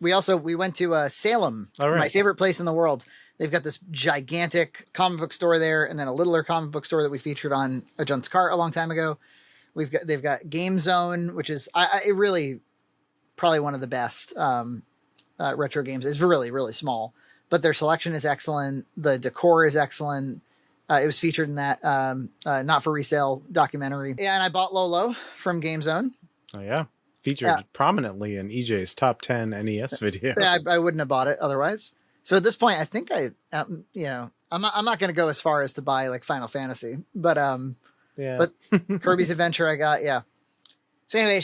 We went to Salem, my favorite place in the world. They've got this gigantic comic book store there, and then a littler comic book store that we featured on a Junt's Cart a long time ago. They've got Game Zone, which is it really probably one of the best retro games. It's really, really small, but their selection is excellent. The decor is excellent. It was featured in that Not For Resale documentary. Yeah, and I bought Lolo from Game Zone. Oh yeah, featured prominently in EJ's top 10 NES video. Yeah, I wouldn't have bought it otherwise. So at this point, I think I'm not going to go as far as to buy like Final Fantasy, but but Kirby's Adventure I got. Yeah. So anyway,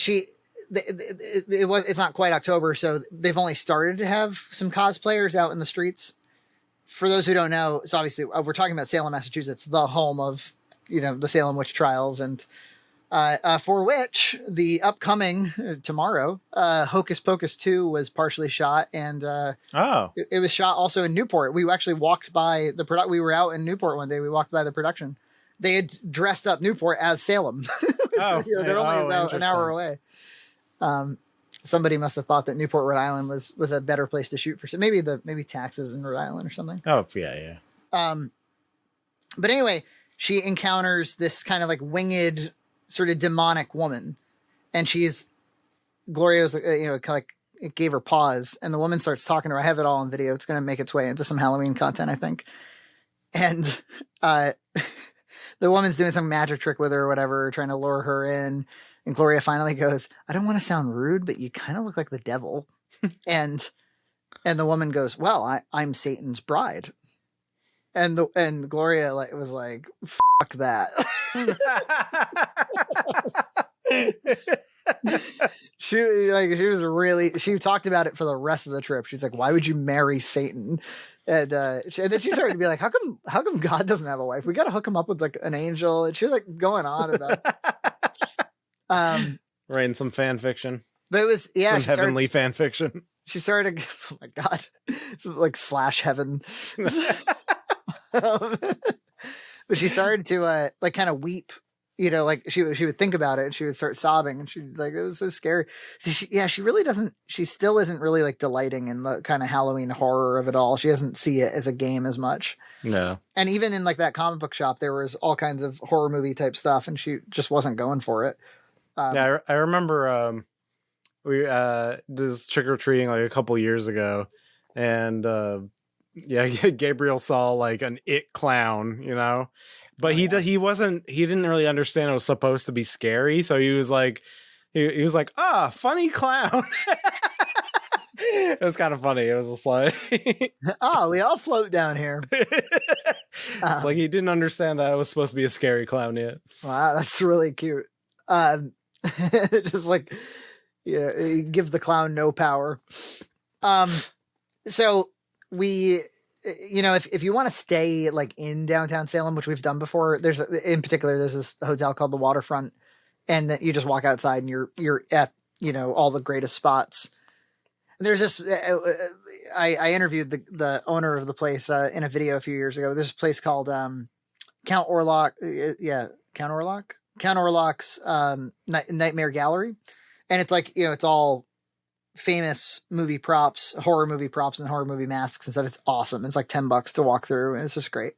it's not quite October, so they've only started to have some cosplayers out in the streets. For those who don't know, so obviously we're talking about Salem, Massachusetts, the home of, the Salem witch trials, and for which the upcoming tomorrow, Hocus Pocus 2 was partially shot, and it was shot also in Newport. We actually walked by the we were out in Newport one day. We walked by the production. They had dressed up Newport as Salem. They're only about an hour away. Somebody must have thought that Newport, Rhode Island was a better place to shoot for. Maybe taxes in Rhode Island or something. Oh yeah. But anyway, she encounters this kind of like winged, sort of demonic woman, and Gloria was kind of like, it gave her pause, and the woman starts talking to her. I have it all on video. It's going to make its way into some Halloween content, I think. And the woman's doing some magic trick with her or whatever, trying to lure her in. And Gloria finally goes, "I don't want to sound rude, but you kind of look like the devil." and the woman goes, "Well, I'm Satan's bride." And Gloria was like, "Fuck that." She talked about it for the rest of the trip. She's like, "Why would you marry Satan?" And then she started to be like, how come God doesn't have a wife? We got to hook him up with like an angel. And she's like going on about writing some fan fiction. But it was some heavenly fan fiction. She started, oh my God, some like slash heaven. But she started to like kind of weep, like she would think about it and she would start sobbing, and she'd like, it was so scary. So she still isn't really like delighting in the kind of Halloween horror of it all. She doesn't see it as a game as much. No. And even in like that comic book shop, there was all kinds of horror movie type stuff, and she just wasn't going for it. I remember we did trick or treating like a couple years ago, and Gabriel saw like an It clown, but he didn't really understand it was supposed to be scary, so he was like funny clown. It was kind of funny. It was just like we all float down here. It's like he didn't understand that it was supposed to be a scary clown yet. Wow, that's really cute. Just like, give the clown no power. So we, if you want to stay like in downtown Salem, which we've done before, there's this hotel called the Waterfront, and you just walk outside and you're at, all the greatest spots. And there's this, I interviewed the owner of the place in a video a few years ago. There's a place called Count Orlok's Nightmare Gallery. And it's like, it's all famous movie props, horror movie props and horror movie masks and stuff. It's awesome. It's like $10 to walk through, and it's just great.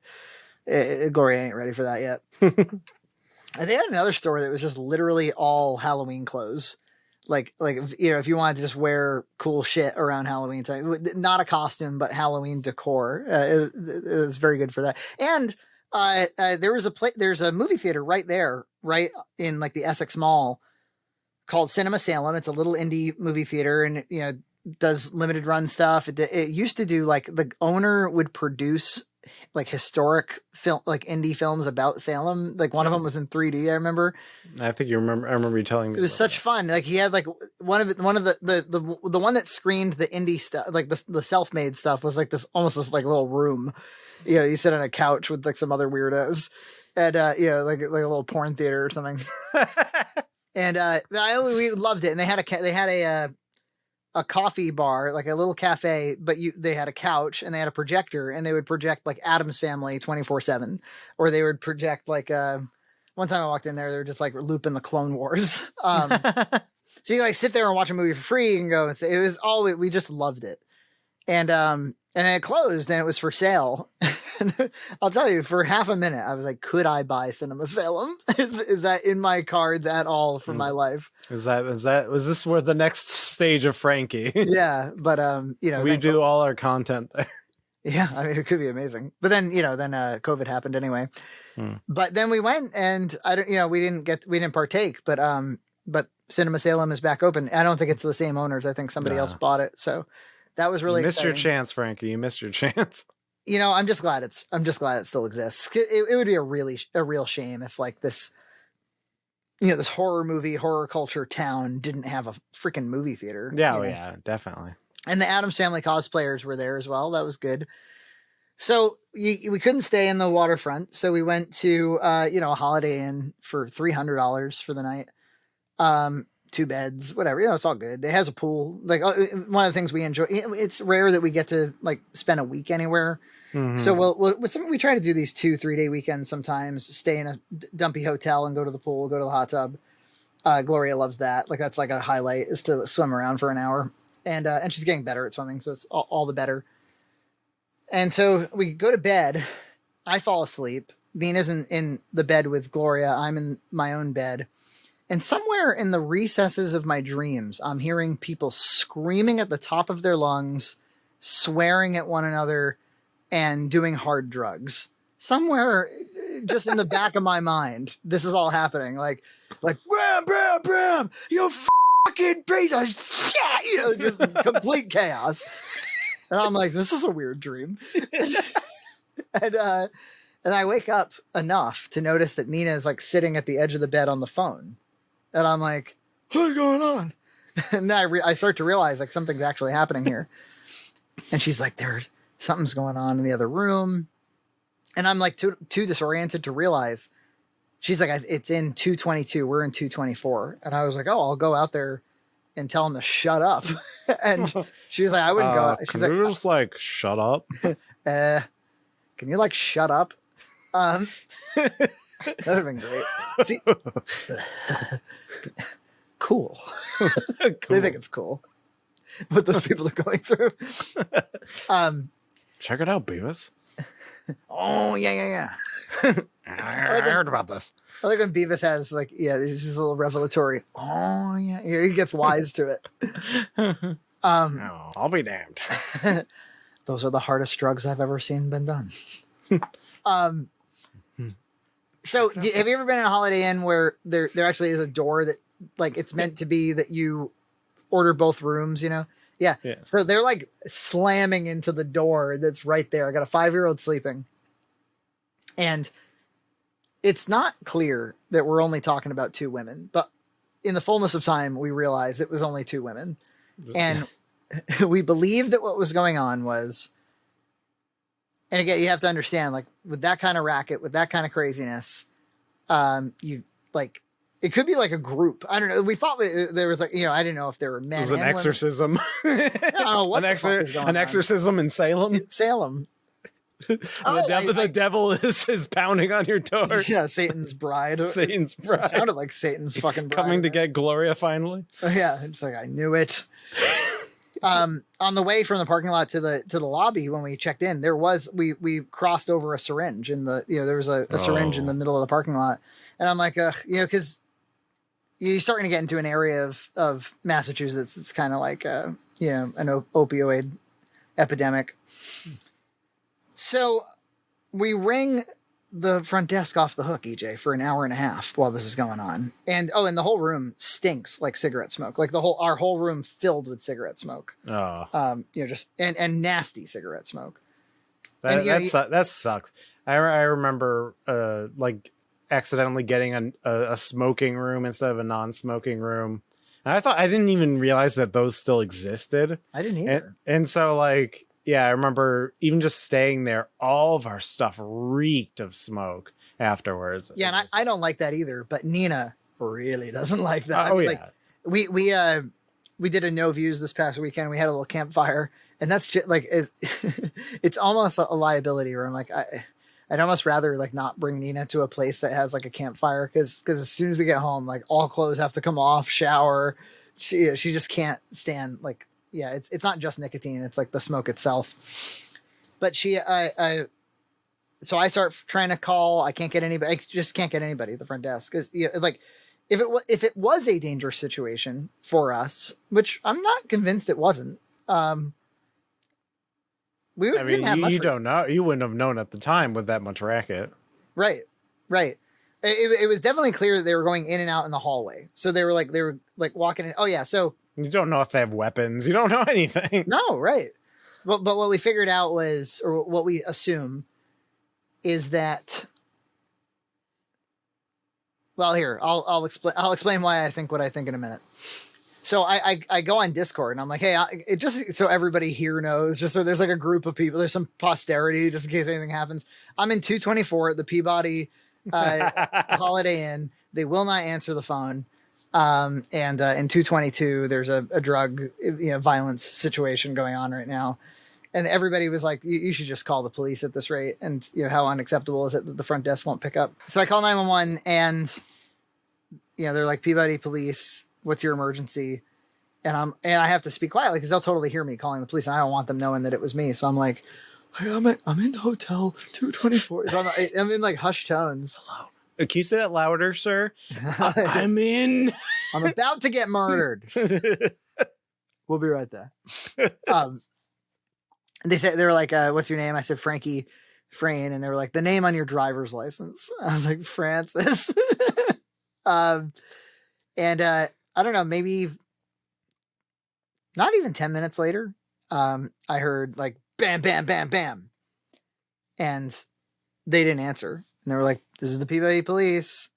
Gloria ain't ready for that yet. And they had another store that was just literally all Halloween clothes. Like, if you wanted to just wear cool shit around Halloween time, not a costume, but Halloween decor, it was very good for that. And there's a movie theater right there, right in like the Essex Mall, called Cinema Salem. It's a little indie movie theater, and does limited run stuff. It used to do like, the owner would produce like historic film, like indie films about Salem. Like one of them was in 3D. I remember. I think I remember you telling me. It was such fun. Like he had like one of the one that screened the indie stuff, like the self-made stuff, was like this almost this like little room. You sit on a couch with like some other weirdos, and like a little porn theater or something. And we loved it. And they had a coffee bar, like a little cafe, but they had a couch and they had a projector, and they would project like Addams Family 24/7, or they would project like one time I walked in there, they were just like looping the Clone Wars. So you like sit there and watch a movie for free and go and say, it was all, we just loved it. And it closed and it was for sale. And I'll tell you, for half a minute, I was like, could I buy Cinema Salem? Is that in my cards at all for my life? Was this where the next stage of Frankie? Yeah. But, we do all our content there. Yeah. I mean, it could be amazing. But then, COVID happened anyway. But then we went and we didn't partake, but Cinema Salem is back open. I don't think it's the same owners. I think somebody else bought it. So that was really exciting. Your chance, Frankie. You missed your chance. I'm just glad it still exists. It would be a real shame if like this, this horror culture town didn't have a freaking movie theater. Yeah. Yeah, definitely. And the Addams Family cosplayers were there as well. That was good. So we couldn't stay in the waterfront. So we went to, a Holiday Inn for $300 for the night. 2 beds, whatever, it's all good. It has a pool. Like one of the things we enjoy, it's rare that we get to like spend a week anywhere. Mm-hmm. So we try to do these 2-3 day weekends sometimes, stay in a dumpy hotel and go to the pool, go to the hot tub. Gloria loves that. Like that's like a highlight, is to swim around for an hour. And she's getting better at swimming. So it's all the better. And so we go to bed. I fall asleep. Nina's in the bed with Gloria. I'm in my own bed. And somewhere in the recesses of my dreams, I'm hearing people screaming at the top of their lungs, swearing at one another, and doing hard drugs. Somewhere just in the back of my mind, this is all happening. Like, Bram, you fucking piece of shit! Just complete chaos. And I'm like, this is a weird dream. And I wake up enough to notice that Nina is like sitting at the edge of the bed on the phone. And I'm like, what's going on? And then I start to realize like something's actually happening here. And she's like, something's going on in the other room. And I'm like too disoriented to realize. She's like, it's in 222. We're in 224. And I was like, oh, I'll go out there and tell him to shut up. And she was like, I wouldn't go out. She's can you just like shut up? Can you like shut up? That would have been great. See, cool. They think it's cool what those people are going through. Check it out, Beavis. Oh yeah. I heard about this. I like when Beavis has like, he's just a little revelatory. Oh yeah, he gets wise to it. I'll be damned. Those are the hardest drugs I've ever seen been done. So have you ever been in a Holiday Inn where there actually is a door that like it's meant to be that you order both rooms, Yeah. So they're like slamming into the door that's right there. I got a 5-year-old sleeping. And it's not clear that we're only talking about 2 women, but in the fullness of time, we realized it was only 2 women. And we believed that what was going on was, and again, you have to understand, like with that kind of racket, with that kind of craziness, you like, it could be like a group. I don't know. We thought that there was like, I didn't know if there were men. It was an exorcism. I don't know what an exorcism in Salem. Salem. The devil is pounding on your door. Yeah, Satan's bride. Satan's bride. It sounded like Satan's fucking bride. Coming to get Gloria finally. Yeah, it's like I knew it. On the way from the parking lot to the lobby when we checked in, we crossed over a syringe in the there was a syringe in the middle of the parking lot, and I'm like, because you're starting to get into an area of Massachusetts. It's kind of like an opioid epidemic. So we ring the front desk off the hook, EJ, for an hour and a half while this is going on. And the whole room stinks like cigarette smoke. Like our whole room filled with cigarette smoke. Oh. Just and nasty cigarette smoke. That sucks. I remember like accidentally getting a smoking room instead of a non-smoking room. And I didn't even realize that those still existed. I didn't either. And so like, yeah, I remember even just staying there, all of our stuff reeked of smoke afterwards. Yeah, and I don't like that either, but Nina really doesn't like that. Yeah. Like, we did a no views this past weekend. We had a little campfire, and that's just like, it's almost a liability where I'm like, I'd almost rather like not bring Nina to a place that has like a campfire. Cause as soon as we get home, like all clothes have to come off, shower, she just can't stand like, yeah, it's not just nicotine. It's like the smoke itself. But so I start trying to call. I can't get anybody. I just can't get anybody at the front desk. Cause like if it was a dangerous situation for us, which I'm not convinced it wasn't, we didn't have much. You don't know. You wouldn't have known at the time with that much racket. Right. It was definitely clear that they were going in and out in the hallway. So they were like walking in. Oh yeah. So you don't know if they have weapons. You don't know anything. No. Right. But what we figured out was, or what we assume is that, well, here, I'll explain why I think what I think in a minute. So I go on Discord and I'm like, hey, it just so everybody here knows, just so there's like a group of people, there's some posterity just in case anything happens. I'm in 224 at the Peabody Holiday Inn. They will not answer the phone. And in 222, there's a drug, violence situation going on right now. And everybody was like, you should just call the police at this rate. And how unacceptable is it that the front desk won't pick up? So I call 911 and, they're like, Peabody police, what's your emergency? And I have to speak quietly because they'll totally hear me calling the police. And I don't want them knowing that it was me. So I'm like, hey, I'm in hotel 224. So I'm in like hushed tones. Hello. Can you say that louder, sir? I'm about to get murdered. We'll be right there. They were like, what's your name? I said, Frankie Frayne. And they were like, the name on your driver's license. I was like, Francis. And I don't know, maybe not even 10 minutes later, I heard like, bam, bam, bam, bam. And they didn't answer. And they were like, this is the Peabody police.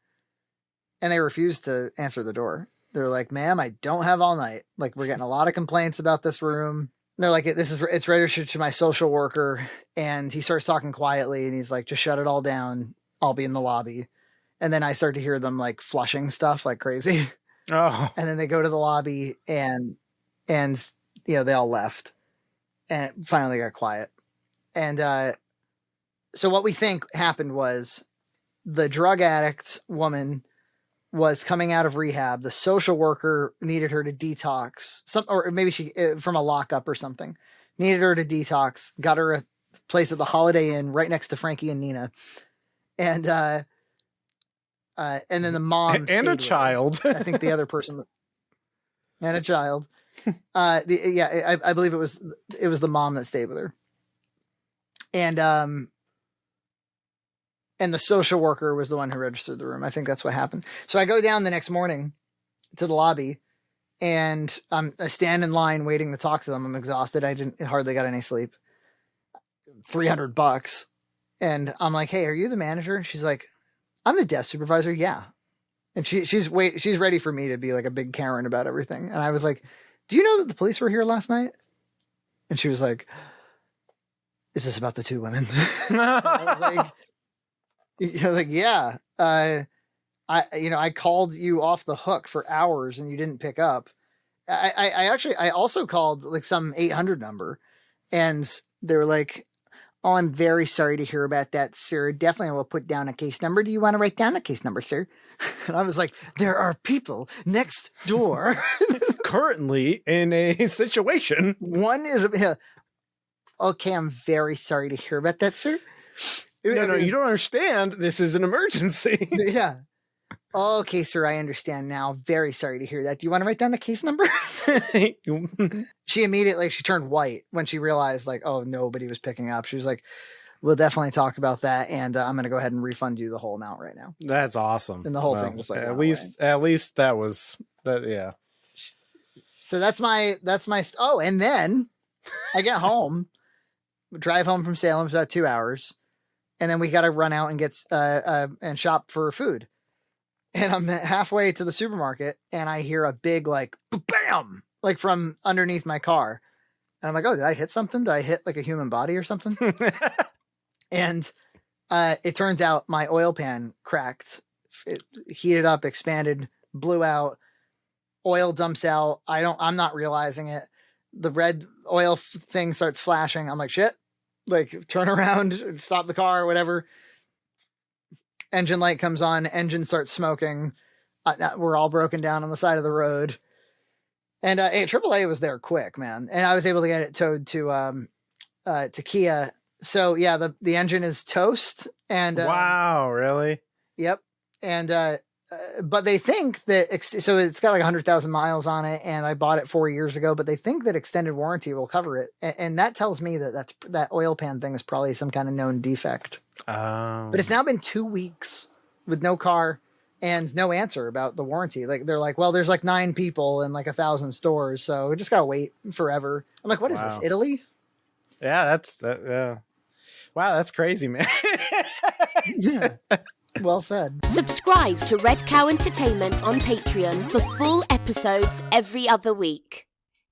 And they refused to answer the door. They were like, ma'am, I don't have all night. Like, we're getting a lot of complaints about this room. They're like, it's registered to my social worker. And he starts talking quietly and he's like, just shut it all down. I'll be in the lobby. And then I start to hear them like flushing stuff like crazy. Oh. And then they go to the lobby and they all left and it finally got quiet. And so what we think happened was the drug addict woman was coming out of rehab. The social worker needed her to detox, or maybe she from a lockup or something, needed her to detox, got her a place at the Holiday Inn right next to Frankie and Nina. And then the mom and a child. I think the other person and a child. I believe it was the mom that stayed with her. And the social worker was the one who registered the room. I think that's what happened. So I go down the next morning to the lobby and I stand in line waiting to talk to them. I'm exhausted. I hardly got any sleep. $300. And I'm like, hey, are you the manager? She's like, I'm the desk supervisor. Yeah. And she's ready for me to be like a big Karen about everything. And I was like, do you know that the police were here last night? And she was like, is this about the two women? I was like, yeah. I called you off the hook for hours and you didn't pick up. I also called like some 800 number and they were like, oh, I'm very sorry to hear about that, sir. Definitely will put down a case number. Do you want to write down a case number, sir? And I was like, there are people next door currently in a situation. One is, okay, I'm very sorry to hear about that, sir. No, you don't understand. This is an emergency. Yeah. Okay, sir, I understand now. Very sorry to hear that. Do you want to write down the case number? She immediately, she turned white when she realized like, oh, nobody was picking up. She was like, we'll definitely talk about that. And I'm going to go ahead and refund you the whole amount right now. That's awesome. And the whole thing was like, at least that was that. Yeah. So that's my, oh, and then I get home, drive home from Salem. It's about 2 hours. And then we got to run out and get, and shop for food. And I'm halfway to the supermarket and I hear a big, like, bam, like from underneath my car. And I'm like, oh, did I hit something? Did I hit like a human body or something? And it turns out my oil pan cracked. It heated up, expanded, blew out, oil dumps out. I'm not realizing it. The red oil thing starts flashing. I'm like, shit, like turn around, stop the car or whatever. Engine light comes on, engine starts smoking. We're all broken down on the side of the road. And AAA was there quick, man. And I was able to get it towed to Kia. So yeah, the engine is toast. And wow, really? Yep. And but they think that so it's got like 100,000 miles on it, and I bought it 4 years ago. But they think that extended warranty will cover it, and that tells me that that oil pan thing is probably some kind of known defect. But it's now been 2 weeks with no car and no answer about the warranty. Like they're like, well, there's like 9 people and like 1,000 stores, so we just gotta wait forever. I'm like, what is this, Italy? Yeah, that's yeah. Wow, that's crazy, man. Yeah. Well said. Subscribe to Red Cow Entertainment on Patreon for full episodes every other week.